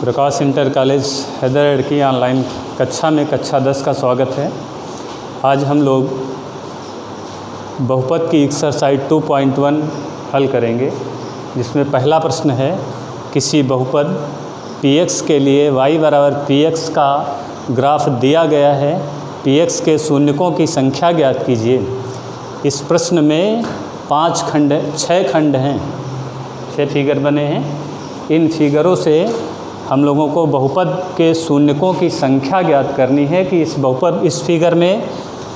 प्रकाश inter college Haider की online कक्षा में कक्षा 10 का स्वागत है। आज हम लोग बहुपद की एक्सरसाइज 2.1 हल करेंगे, जिसमें पहला प्रश्न है किसी बहुपद px के लिए y बराबर px का ग्राफ दिया गया है, px के शून्यकों की संख्या ज्ञात कीजिए। इस प्रश्न में 6 खंड हैं, 6 फिगर बने हैं। इन फिगरों से हम लोगों को बहुपद के शून्यकों की संख्या ज्ञात करनी है कि इस फिगर में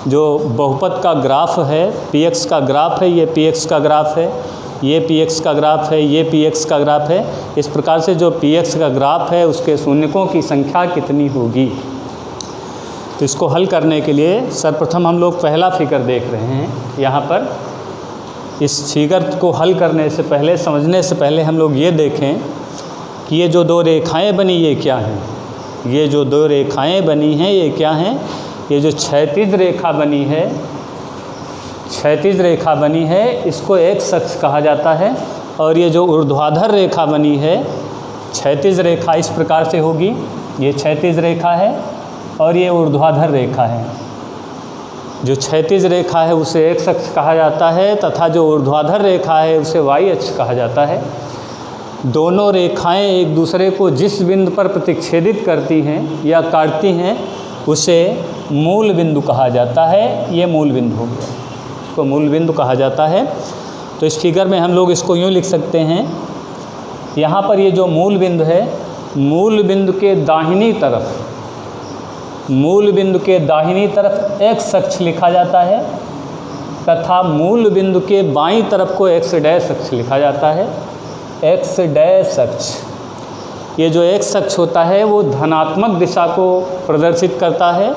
जो बहुपद का ग्राफ है, px का ग्राफ है, ये px का ग्राफ है, ये px का ग्राफ है, ये px का ग्राफ है। इस प्रकार से जो px का ग्राफ है उसके शून्यकों की संख्या कितनी होगी। तो इसको हल करने के लिए सर्वप्रथम हम लोग पहला फिगर देख रहे हैं। यहाँ पर इस फिगर को हल करने से पहले, समझने से पहले हम लोग ये देखें कि ये जो 2 रेखाएँ बनी ये क्या हैं। ये जो 2 रेखाएँ बनी हैं ये क्या हैं। ये जो क्षैतिज रेखा बनी है, क्षैतिज रेखा बनी है, इसको x अक्ष कहा जाता है। और ये जो ऊर्ध्वाधर रेखा बनी है, क्षैतिज रेखा इस प्रकार से होगी। ये क्षैतिज रेखा है और ये ऊर्ध्वाधर रेखा है। जो क्षैतिज रेखा है उसे x अक्ष कहा जाता है तथा जो ऊर्ध्वाधर रेखा है उसे y अक्ष कहा जाता है। दोनों रेखाएं एक दूसरे को जिस बिंदु पर प्रतिच्छेदित करती हैं या काटती हैं उसे मूल बिंदु कहा जाता है। ये मूल बिंदु हो गया, इसको मूल बिंदु कहा जाता है। तो इस फिगर में हम लोग इसको यूँ लिख सकते हैं, यहाँ पर ये जो मूल बिंदु है, मूल बिंदु के दाहिनी तरफ, मूल बिंदु के दाहिनी तरफ x अक्ष लिखा जाता है तथा मूल बिंदु के बाईं तरफ को x डैश अक्ष लिखा जाता है। x डैश अक्ष, ये जो x अक्ष होता है वो धनात्मक दिशा को प्रदर्शित करता है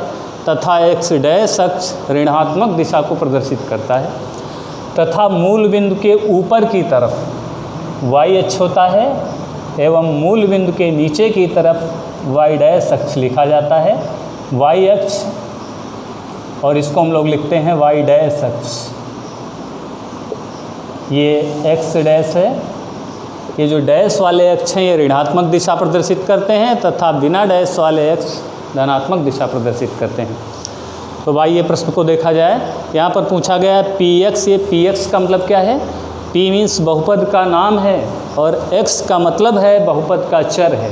तथा x डैश अक्ष ऋणात्मक दिशा को प्रदर्शित करता है। तथा मूल बिंदु के ऊपर की तरफ y अक्ष होता है एवं मूल बिंदु के नीचे की तरफ y डैश अक्ष लिखा जाता है, y अक्ष, और इसको हम लोग लिखते हैं y डैश अक्ष। ये x डैश है। ये जो डैश वाले अक्ष हैं ये ऋणात्मक दिशा प्रदर्शित करते हैं तथा बिना डैश वाले अक्ष धनात्मक दिशा प्रदर्शित करते हैं। तो भाई ये प्रश्न को देखा जाए, यहाँ पर पूछा गया है px। ये px का मतलब क्या है? p मीन्स बहुपद का नाम है और x का मतलब है बहुपद का चर है।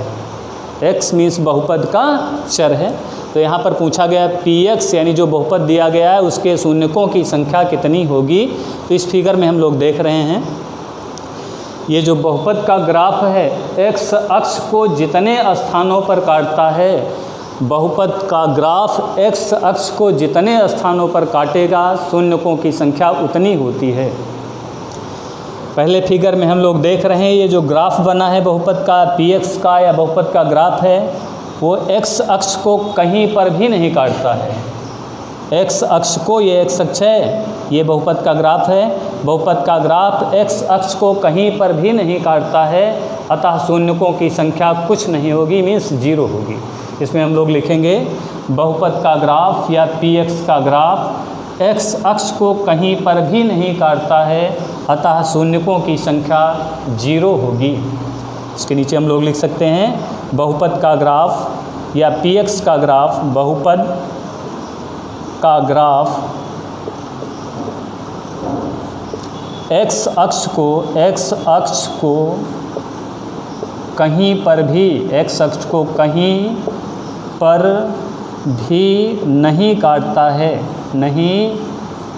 x मीन्स बहुपद का चर है। तो यहाँ पर पूछा गया px यानी जो बहुपद दिया गया है उसके शून्यकों की संख्या कितनी होगी। तो इस फिगर में हम लोग देख रहे हैं, ये जो बहुपद का ग्राफ है x अक्ष को जितने स्थानों पर काटता है, बहुपद का ग्राफ x अक्ष को जितने स्थानों पर काटेगा शून्यकों की संख्या उतनी होती है। पहले फिगर में हम लोग देख रहे हैं ये जो ग्राफ बना है बहुपद का px का या बहुपद का ग्राफ है वो x अक्ष को कहीं पर भी नहीं काटता है। x अक्ष को, ये x अक्ष है, ये बहुपद का ग्राफ है। बहुपद का ग्राफ x अक्ष को कहीं पर भी नहीं काटता है, अतः शून्यकों की संख्या कुछ नहीं होगी, मीन्स 0 होगी। इसमें हम लोग लिखेंगे बहुपद का ग्राफ या px का ग्राफ x अक्ष को कहीं पर भी नहीं काटता है, अतः शून्यकों की संख्या 0 होगी। इसके नीचे हम लोग लिख सकते हैं बहुपद का ग्राफ या px का ग्राफ, बहुपद का ग्राफ x अक्ष को कहीं पर भी, x अक्ष को कहीं पर भी नहीं काटता है, नहीं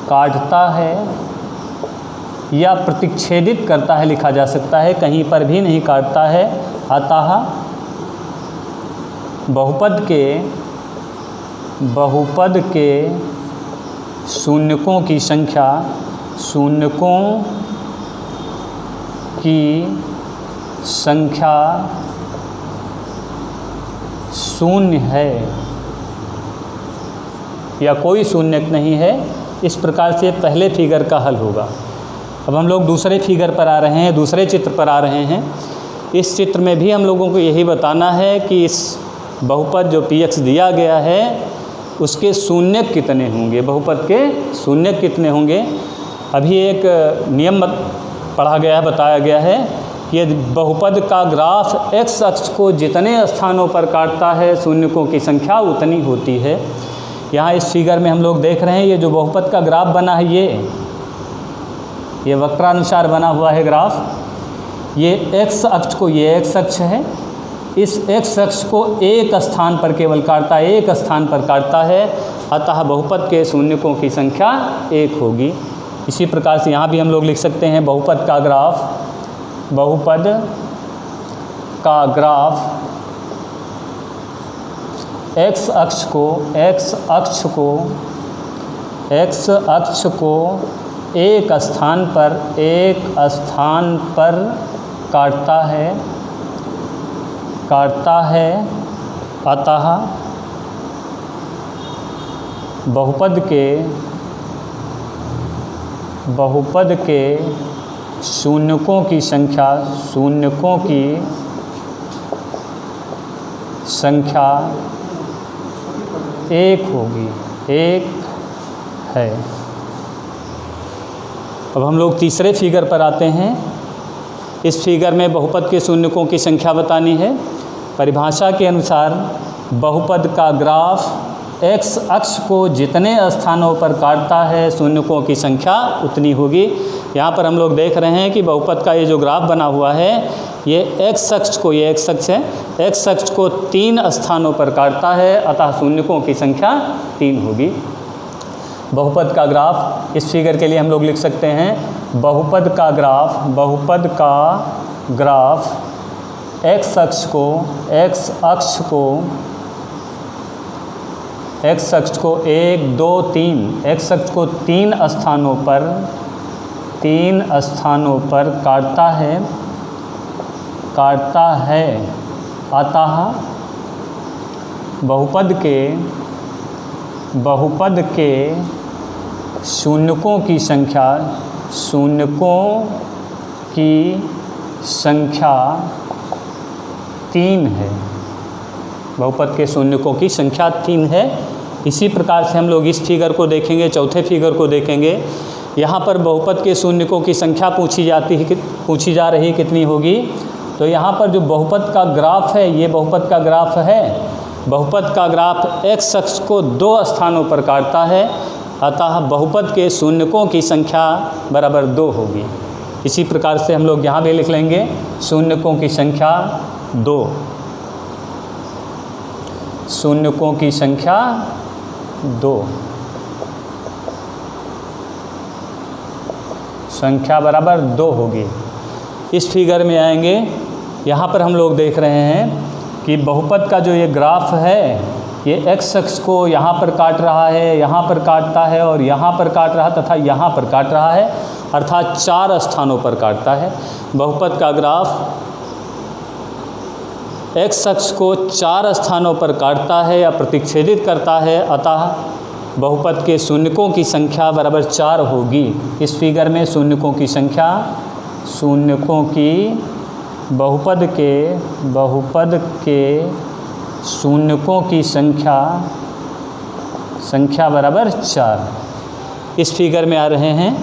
काटता है या प्रतिच्छेदित करता है लिखा जा सकता है, कहीं पर भी नहीं काटता है, अतः बहुपद के शून्यकों की संख्या, शून्यकों की संख्या 0 है या कोई शून्यक नहीं है। इस प्रकार से पहले फिगर का हल होगा। अब हम लोग दूसरे फिगर पर आ रहे हैं, दूसरे चित्र पर आ रहे हैं। इस चित्र में भी हम लोगों को यही बताना है कि इस बहुपद जो px दिया गया है उसके शून्यक कितने होंगे, बहुपद के शून्यक कितने होंगे। अभी एक नियम पढ़ा गया है, बताया गया है ये बहुपद का ग्राफ x अक्ष को जितने स्थानों पर काटता है शून्यकों की संख्या उतनी होती है। यहाँ इस फिगर में हम लोग देख रहे हैं ये जो बहुपद का ग्राफ बना है ये वक्रानुसार बना हुआ है ग्राफ। ये x अक्ष को, ये x अक्ष है, इस x अक्ष को एक स्थान पर केवल काटता है, एक स्थान पर काटता है, अतः बहुपद के शून्यकों की संख्या 1 होगी। इसी प्रकार से यहाँ भी हम लोग लिख सकते हैं बहुपद का ग्राफ x अक्ष को एक स्थान पर काटता है, अतः बहुपद के शून्यकों की संख्या 1 होगी, 1 है। अब हम लोग तीसरे फिगर पर आते हैं। इस फिगर में बहुपद के शून्यकों की संख्या बतानी है। परिभाषा के अनुसार बहुपद का ग्राफ x अक्ष को जितने स्थानों पर काटता है शून्यकों की संख्या उतनी होगी। यहाँ पर हम लोग देख रहे हैं कि बहुपद का ये जो ग्राफ बना हुआ है ये x अक्ष को, ये x अक्ष है, x अक्ष को 3 स्थानों पर काटता है, अतः शून्यकों की संख्या 3 होगी। बहुपद का ग्राफ इस फिगर के लिए हम लोग लिख सकते हैं बहुपद का ग्राफ x अक्ष को 1, 2, 3 x अक्ष को 3 स्थानों पर काटता है, अतः बहुपद के शून्यकों की संख्या 3 है। बहुपद के शून्यकों की संख्या 3 है। इसी प्रकार से हम लोग इस फिगर को देखेंगे, चौथे फिगर को देखेंगे। यहाँ पर बहुपद के शून्यकों की संख्या पूछी जा रही कितनी होगी। तो यहाँ पर जो बहुपद का ग्राफ है ये बहुपद का ग्राफ है। बहुपद का ग्राफ x अक्ष को 2 स्थानों पर काटता है, अतः बहुपद के शून्यकों की संख्या बराबर 2 होगी। इसी प्रकार से हम लोग यहाँ भी लिख लेंगे शून्यकों की संख्या 2, शून्यकों की संख्या 2, संख्या बराबर 2 होगी। इस फिगर में आएंगे, यहाँ पर हम लोग देख रहे हैं कि बहुपद का जो ये ग्राफ है ये x अक्ष को यहाँ पर काट रहा है, यहाँ पर काटता है और यहाँ पर काट रहा तथा यहाँ पर काट रहा है, अर्थात 4 स्थानों पर काटता है। बहुपद का ग्राफ x अक्ष को 4 स्थानों पर काटता है या प्रतिच्छेदित करता है, अतः बहुपद के शून्यकों की संख्या बराबर 4 होगी। इस फिगर में शून्यकों की संख्या, बहुपद के शून्यकों की संख्या बराबर 4 इस फिगर में आ रहे हैं।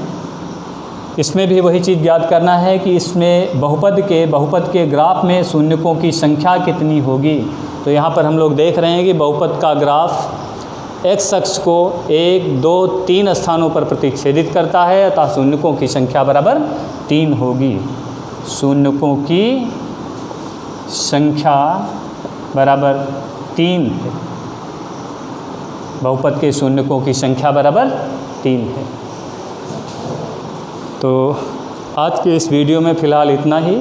इसमें भी वही चीज़ याद करना है कि इसमें बहुपद के ग्राफ में शून्यकों की संख्या कितनी होगी। तो यहाँ पर हम लोग देख रहे हैं कि बहुपद का ग्राफ x अक्ष को 1, 2, 3 स्थानों पर प्रतिच्छेदित करता है, अतः शून्यकों की संख्या बराबर 3 होगी। शून्यकों की संख्या बराबर 3 है। बहुपद के शून्यकों की संख्या बराबर 3 है। तो आज के इस वीडियो में फ़िलहाल इतना ही।